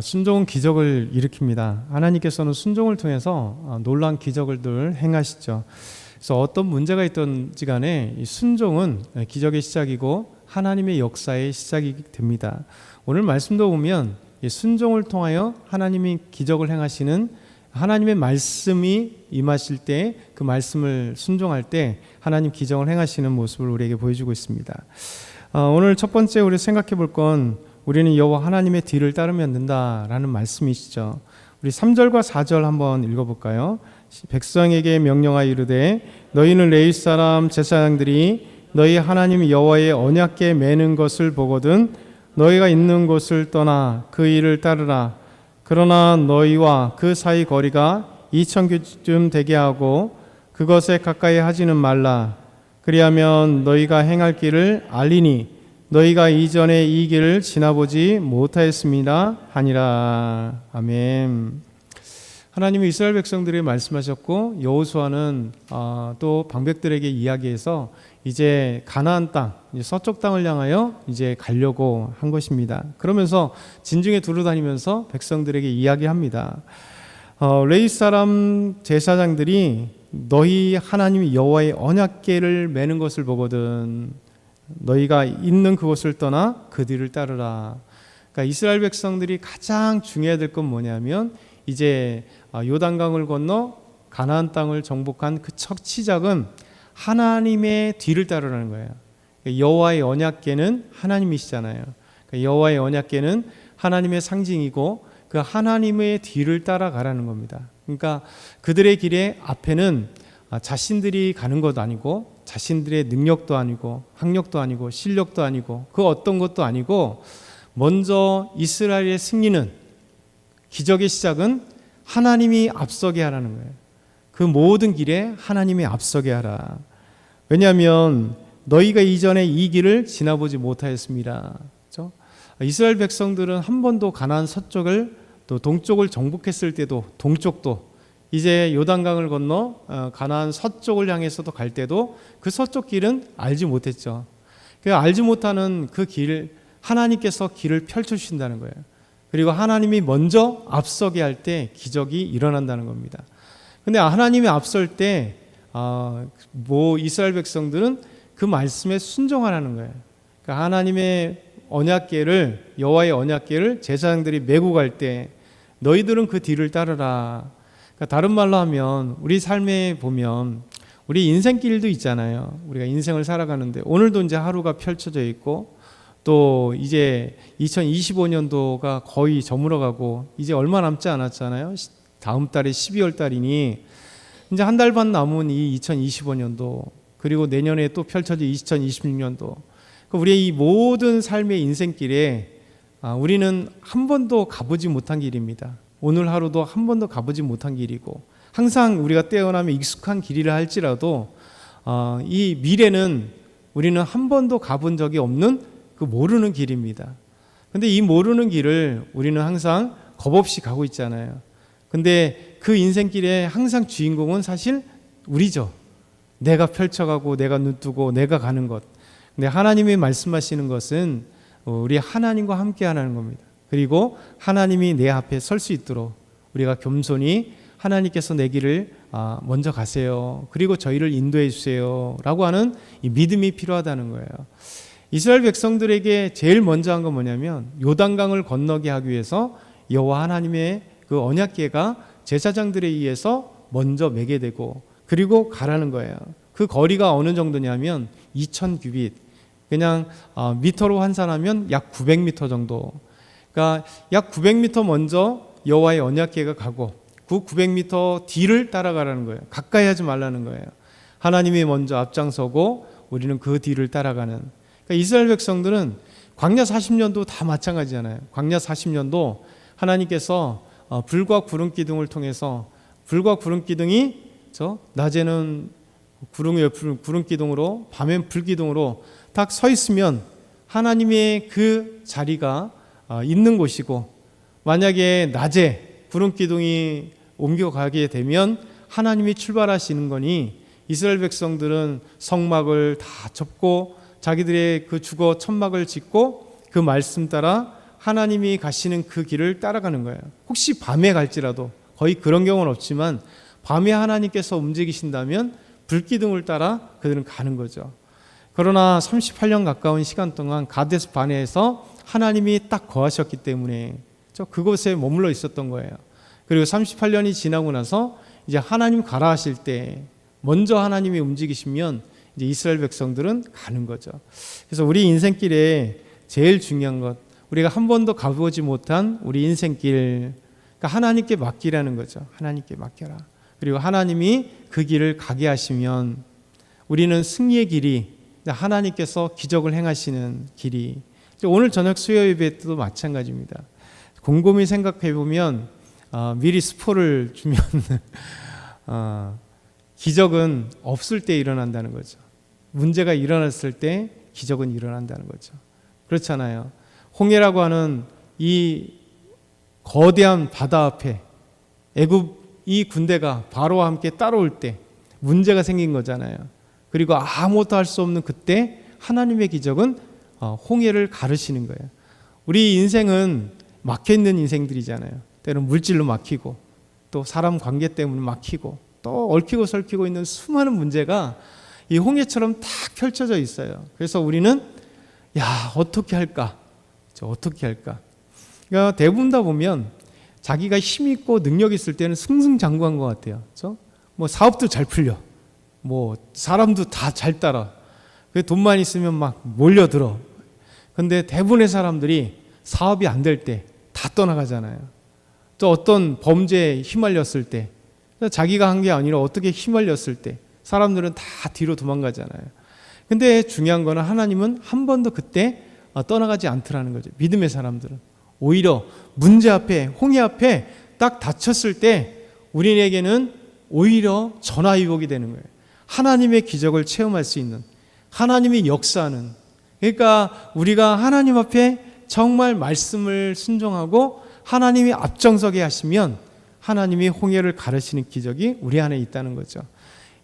순종은 기적을 일으킵니다. 하나님께서는 순종을 통해서 놀라운 기적을 행하시죠. 그래서 어떤 문제가 있든지 간에 이 순종은 기적의 시작이고 하나님의 역사의 시작이 됩니다. 오늘 말씀도 보면 이 순종을 통하여 하나님이 기적을 행하시는 하나님의 말씀이 임하실 때 그 말씀을 순종할 때 하나님 기적을 행하시는 모습을 우리에게 보여주고 있습니다. 오늘 첫 번째 우리 생각해 볼 건 우리는 여호와 하나님의 뒤를 따르면 된다라는 말씀이시죠. 우리 3절과 4절 한번 읽어볼까요? 백성에게 명령하여 이르되 너희는 레위 사람 제사장들이 너희 하나님 여호와의 언약궤 매는 것을 보거든 너희가 있는 곳을 떠나 그 일을 따르라. 그러나 너희와 그 사이 거리가 2000규쯤 되게 하고 그것에 가까이 하지는 말라. 그리하면 너희가 행할 길을 알리니 너희가 이전에 이 길을 지나보지 못하였습니다 하니라. 아멘. 하나님이 이스라엘 백성들에게 말씀하셨고 여호수아는 또 방백들에게 이야기해서 이제 가나안 땅, 서쪽 땅을 향하여 이제 가려고 한 것입니다. 그러면서 진중에 두루다니면서 백성들에게 이야기합니다. 레위 사람 제사장들이 너희 하나님 여호와의 언약궤를 매는 것을 보거든 너희가 있는 그곳을 떠나 그 뒤를 따르라. 그러니까 이스라엘 백성들이 가장 중요해야 될 건 뭐냐면 이제 요단강을 건너 가나안 땅을 정복한 그 첫 시작은 하나님의 뒤를 따르라는 거예요. 여호와의 언약궤는 하나님이시잖아요. 여호와의 언약궤는 하나님의 상징이고 그 하나님의 뒤를 따라가라는 겁니다. 그러니까 그들의 길의 앞에는 자신들이 가는 것도 아니고 자신들의 능력도 아니고 학력도 아니고 실력도 아니고 그 어떤 것도 아니고 먼저 이스라엘의 승리는 기적의 시작은 하나님이 앞서게 하라는 거예요. 그 모든 길에 하나님이 앞서게 하라. 왜냐하면 너희가 이전에 이 길을 지나보지 못하였습니다. 그렇죠? 이스라엘 백성들은 한 번도 가나안 서쪽을 또 동쪽을 정복했을 때도 동쪽도 이제 요단강을 건너 가나안 서쪽을 향해서도 갈 때도 그 서쪽 길은 알지 못했죠. 그 알지 못하는 그 길 하나님께서 길을 펼쳐주신다는 거예요. 그리고 하나님이 먼저 앞서게 할 때 기적이 일어난다는 겁니다. 근데 하나님이 앞설 때 이스라엘 백성들은 그 말씀에 순종하라는 거예요. 그러니까 하나님의 언약궤를 여호와의 언약궤를 제사장들이 메고 갈 때 너희들은 그 뒤를 따르라. 그러니까 다른 말로 하면 우리 삶에 보면 우리 인생길도 있잖아요. 우리가 인생을 살아가는데 오늘도 이제 하루가 펼쳐져 있고 또 이제 2025년도가 거의 저물어가고 이제 얼마 남지 않았잖아요. 다음 달에 12월 달이니 이제 한 달 반 남은 이 2025년도 그리고 내년에 또 펼쳐질 2026년도 우리의 이 모든 삶의 인생길에 우리는 한 번도 가보지 못한 길입니다. 오늘 하루도 한 번도 가보지 못한 길이고 항상 우리가 태어나면 익숙한 길이라 할지라도 이 미래는 우리는 한 번도 가본 적이 없는 그 모르는 길입니다. 근데 이 모르는 길을 우리는 항상 겁없이 가고 있잖아요. 근데 그 인생길에 항상 주인공은 사실 우리죠. 내가 펼쳐가고 내가 눈뜨고 내가 가는 것. 근데 하나님이 말씀하시는 것은 우리 하나님과 함께 하는 겁니다. 그리고 하나님이 내 앞에 설 수 있도록 우리가 겸손히 하나님께서 내 길을 먼저 가세요. 그리고 저희를 인도해 주세요. 라고 하는 이 믿음이 필요하다는 거예요. 이스라엘 백성들에게 제일 먼저 한 건 뭐냐면 요단강을 건너게 하기 위해서 여호와 하나님의 그 언약궤가 제사장들에 의해서 먼저 매게 되고 그리고 가라는 거예요. 그 거리가 어느 정도냐면 2000규빗 그냥 미터로 환산하면 약 900m 정도. 그러니까 약 900m 먼저 여호와의 언약궤가 가고 그 900m 뒤를 따라가라는 거예요. 가까이 하지 말라는 거예요. 하나님이 먼저 앞장서고 우리는 그 뒤를 따라가는. 그러니까 이스라엘 백성들은 광야 40년도 다 마찬가지잖아요. 광야 40년도 하나님께서 불과 구름 기둥을 통해서 불과 구름 기둥이 낮에는 구름 기둥으로 밤엔 불 기둥으로 딱 서 있으면 하나님의 그 자리가 있는 곳이고 만약에 낮에 구름 기둥이 옮겨가게 되면 하나님이 출발하시는 거니 이스라엘 백성들은 성막을 다 접고 자기들의 그 주거 천막을 짓고 그 말씀 따라 하나님이 가시는 그 길을 따라가는 거예요. 혹시 밤에 갈지라도, 거의 그런 경우는 없지만 밤에 하나님께서 움직이신다면 불기둥을 따라 그들은 가는 거죠. 그러나 38년 가까운 시간 동안 가데스 바네에서 하나님이 딱 거하셨기 때문에 그곳에 머물러 있었던 거예요. 그리고 38년이 지나고 나서 이제 하나님 가라 하실 때 먼저 하나님이 움직이시면 이제 이스라엘 백성들은 가는 거죠. 그래서 우리 인생길에 제일 중요한 것, 우리가 한 번도 가보지 못한 우리 인생길, 그러니까 하나님께 맡기라는 거죠. 하나님께 맡겨라. 그리고 하나님이 그 길을 가게 하시면 우리는 승리의 길이, 하나님께서 기적을 행하시는 길이, 오늘 저녁 수요 예배 때도 마찬가지입니다. 곰곰이 생각해 보면 미리 스포를 주면 기적은 없을 때 일어난다는 거죠. 문제가 일어났을 때 기적은 일어난다는 거죠. 그렇잖아요. 홍해라고 하는 이 거대한 바다 앞에 애굽 이 군대가 바로와 함께 따라올 때 문제가 생긴 거잖아요. 그리고 아무것도 할 수 없는 그때 하나님의 기적은 홍해를 가르시는 거예요. 우리 인생은 막혀있는 인생들이잖아요. 때로는 물질로 막히고 또 사람 관계 때문에 막히고 또 얽히고 설키고 있는 수많은 문제가 이 홍해처럼 딱 펼쳐져 있어요. 그래서 우리는 어떻게 할까? 어떻게 할까? 그러니까 대부분 다 보면 자기가 힘 있고 능력 있을 때는 승승장구한 것 같아요. 그렇죠? 뭐 사업도 잘 풀려, 뭐 사람도 다 잘 따라, 돈만 있으면 막 몰려들어. 근데 대부분의 사람들이 사업이 안 될 때 다 떠나가잖아요. 또 어떤 범죄에 휘말렸을 때, 자기가 한 게 아니라 어떻게 휘말렸을 때 사람들은 다 뒤로 도망가잖아요. 근데 중요한 거는 하나님은 한 번도 그때 떠나가지 않더라는 거죠. 믿음의 사람들은 오히려 문제 앞에, 홍해 앞에 딱 닥쳤을 때 우리에게는 오히려 전화위복이 되는 거예요. 하나님의 기적을 체험할 수 있는, 하나님이 역사하는, 그러니까 우리가 하나님 앞에 정말 말씀을 순종하고 하나님이 앞장서게 하시면 하나님이 홍해를 가르치는 기적이 우리 안에 있다는 거죠.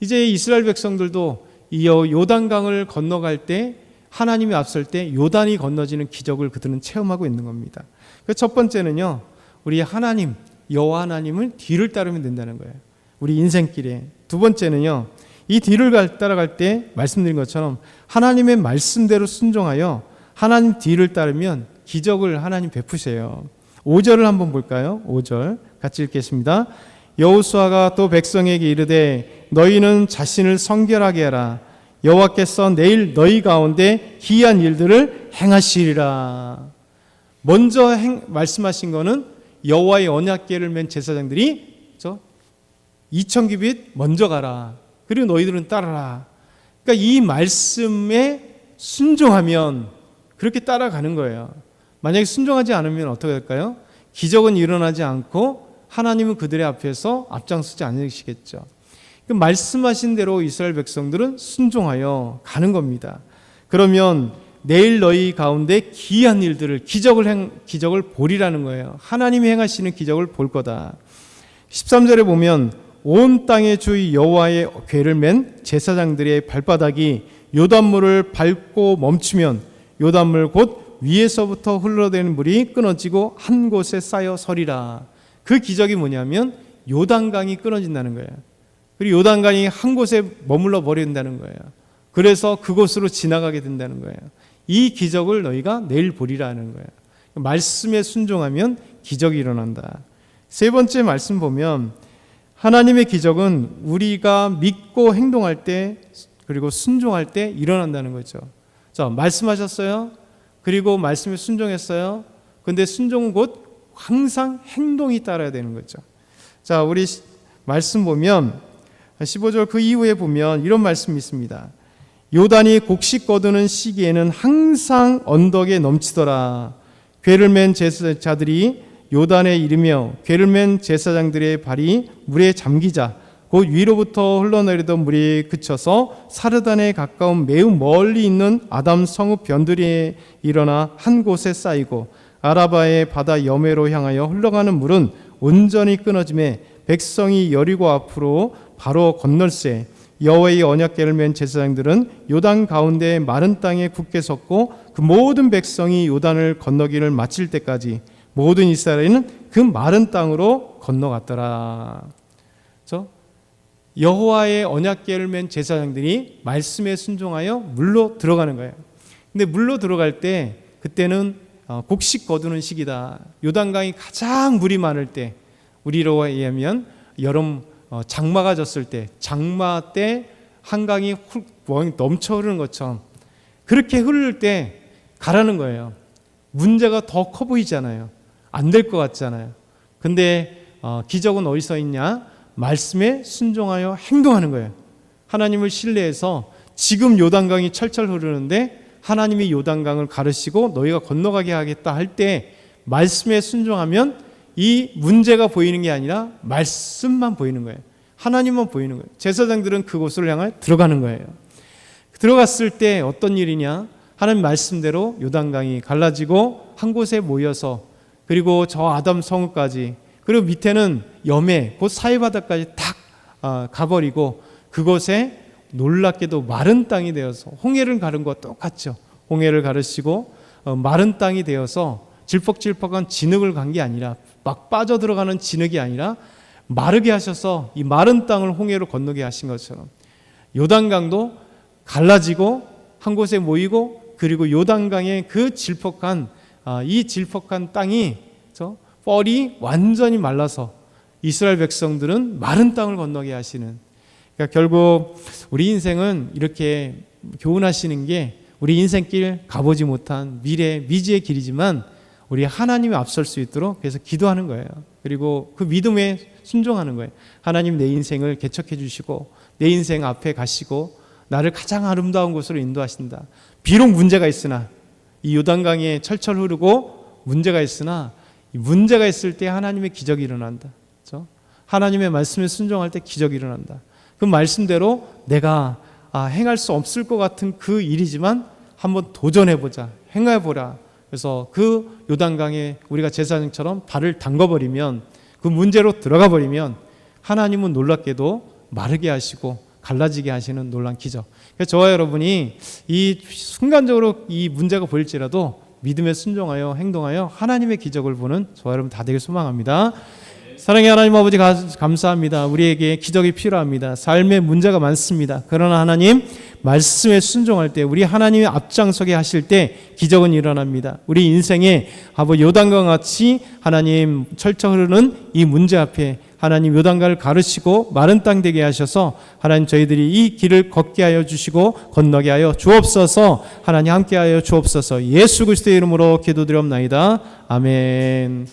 이제 이스라엘 백성들도 이 요단강을 건너갈 때, 하나님이 앞설 때 요단이 건너지는 기적을 그들은 체험하고 있는 겁니다. 첫 번째는요, 우리 하나님, 여호와 하나님을 뒤를 따르면 된다는 거예요. 우리 인생길에. 두 번째는요, 이 뒤를 따라갈 때 말씀드린 것처럼 하나님의 말씀대로 순종하여 하나님 뒤를 따르면 기적을 하나님 베푸세요. 5절을 한번 볼까요? 5절 같이 읽겠습니다. 여호수아가 또 백성에게 이르되 너희는 자신을 성결하게 하라. 여호와께서 내일 너희 가운데 기이한 일들을 행하시리라. 먼저 말씀하신 거는 여호와의 언약궤를 맨 제사장들이 2,000규빗 먼저 가라. 그리고 너희들은 따라라. 그러니까 이 말씀에 순종하면 그렇게 따라가는 거예요. 만약에 순종하지 않으면 어떻게 될까요? 기적은 일어나지 않고 하나님은 그들의 앞에서 앞장서지 않으시겠죠. 말씀하신 대로 이스라엘 백성들은 순종하여 가는 겁니다. 그러면 내일 너희 가운데 기이한 일들을, 기적을 보리라는 거예요. 하나님이 행하시는 기적을 볼 거다. 13절에 보면 온 땅의 주 여호와의 궤를 맨 제사장들의 발바닥이 요단물을 밟고 멈추면 요단물 곧 위에서부터 흘러대는 물이 끊어지고 한 곳에 쌓여 서리라. 그 기적이 뭐냐면 요단강이 끊어진다는 거예요. 그리고 요단강이 한 곳에 머물러 버린다는 거예요. 그래서 그곳으로 지나가게 된다는 거예요. 이 기적을 너희가 내일 보리라는 거예요. 말씀에 순종하면 기적이 일어난다. 세 번째 말씀 보면 하나님의 기적은 우리가 믿고 행동할 때 그리고 순종할 때 일어난다는 거죠. 자, 말씀하셨어요. 그리고 말씀에 순종했어요. 근데 순종은 곧 항상 행동이 따라야 되는 거죠. 자, 우리 말씀 보면 15절 그 이후에 보면 이런 말씀이 있습니다. 요단이 곡식 거두는 시기에는 항상 언덕에 넘치더라. 궤를 맨 제사자들이 요단에 이르며 궤를 맨 제사장들의 발이 물에 잠기자 곧 위로부터 흘러내리던 물이 그쳐서 사르단에 가까운 매우 멀리 있는 아담 성읍 변두리에 일어나 한 곳에 쌓이고 아라바의 바다 여매로 향하여 흘러가는 물은 온전히 끊어짐에 백성이 여리고 앞으로 바로 건널세 여호와의 언약궤를 맨 제사장들은 요단 가운데 마른 땅에 굳게 섰고 그 모든 백성이 요단을 건너기를 마칠 때까지 모든 이스라엘은 그 마른 땅으로 건너갔더라. 그렇죠? 여호와의 언약궤를 맨 제사장들이 말씀에 순종하여 물로 들어가는 거예요. 근데 물로 들어갈 때 그때는 곡식 거두는 시기다. 요단강이 가장 물이 많을 때, 우리로 의하면 여름 장마가 졌을 때, 장마 때 한강이 넘쳐 흐르는 것처럼 그렇게 흐를 때 가라는 거예요. 문제가 더 커 보이잖아요. 안 될 것 같잖아요. 근데 기적은 어디서 있냐? 말씀에 순종하여 행동하는 거예요. 하나님을 신뢰해서 지금 요단강이 철철 흐르는데 하나님이 요단강을 가르시고 너희가 건너가게 하겠다 할 때 말씀에 순종하면 이 문제가 보이는 게 아니라 말씀만 보이는 거예요. 하나님만 보이는 거예요. 제사장들은 그곳을 향해 들어가는 거예요. 들어갔을 때 어떤 일이냐? 하나님 말씀대로 요단강이 갈라지고 한 곳에 모여서, 그리고 저 아담 성읍까지, 그리고 밑에는 염해 곧 사해바다까지 탁 가버리고 그곳에 놀랍게도 마른 땅이 되어서, 홍해를 가른 것과 똑같죠. 홍해를 가르시고 마른 땅이 되어서 질퍽질퍽한 진흙을 간 게 아니라, 막 빠져들어가는 진흙이 아니라 마르게 하셔서 이 마른 땅을 홍해로 건너게 하신 것처럼 요단강도 갈라지고 한 곳에 모이고, 그리고 요단강의 그 질퍽한 이 질퍽한 땅이 뻘이 완전히 말라서 이스라엘 백성들은 마른 땅을 건너게 하시는, 그러니까 결국 우리 인생은 이렇게 교훈하시는 게, 우리 인생길 가보지 못한 미지의 길이지만 우리 하나님이 앞설 수 있도록 그래서 기도하는 거예요. 그리고 그 믿음에 순종하는 거예요. 하나님, 내 인생을 개척해 주시고 내 인생 앞에 가시고 나를 가장 아름다운 곳으로 인도하신다. 비록 문제가 있으나, 이 요단강에 철철 흐르고 문제가 있으나, 이 문제가 있을 때 하나님의 기적이 일어난다. 그렇죠? 하나님의 말씀에 순종할 때 기적이 일어난다. 그 말씀대로 내가 행할 수 없을 것 같은 그 일이지만 한번 도전해보자, 행해보라. 그래서 그 요단강에 우리가 제사장처럼 발을 담궈버리면, 그 문제로 들어가 버리면 하나님은 놀랍게도 마르게 하시고 갈라지게 하시는 놀라운 기적. 그래서 저와 여러분이 이 순간적으로 이 문제가 보일지라도 믿음에 순종하여 행동하여 하나님의 기적을 보는 저와 여러분 다 되길 소망합니다. 사랑의 하나님 아버지, 감사합니다. 우리에게 기적이 필요합니다. 삶에 문제가 많습니다. 그러나 하나님 말씀에 순종할 때, 우리 하나님의 앞장서게 하실 때 기적은 일어납니다. 우리 인생에 요단강 같이 하나님 철철 흐르는 이 문제 앞에 하나님 요단강을 가르치고 마른 땅 되게 하셔서 하나님 저희들이 이 길을 걷게 하여 주시고 건너게 하여 주옵소서. 하나님 함께 하여 주옵소서. 예수 그리스도의 이름으로 기도드리옵나이다. 아멘.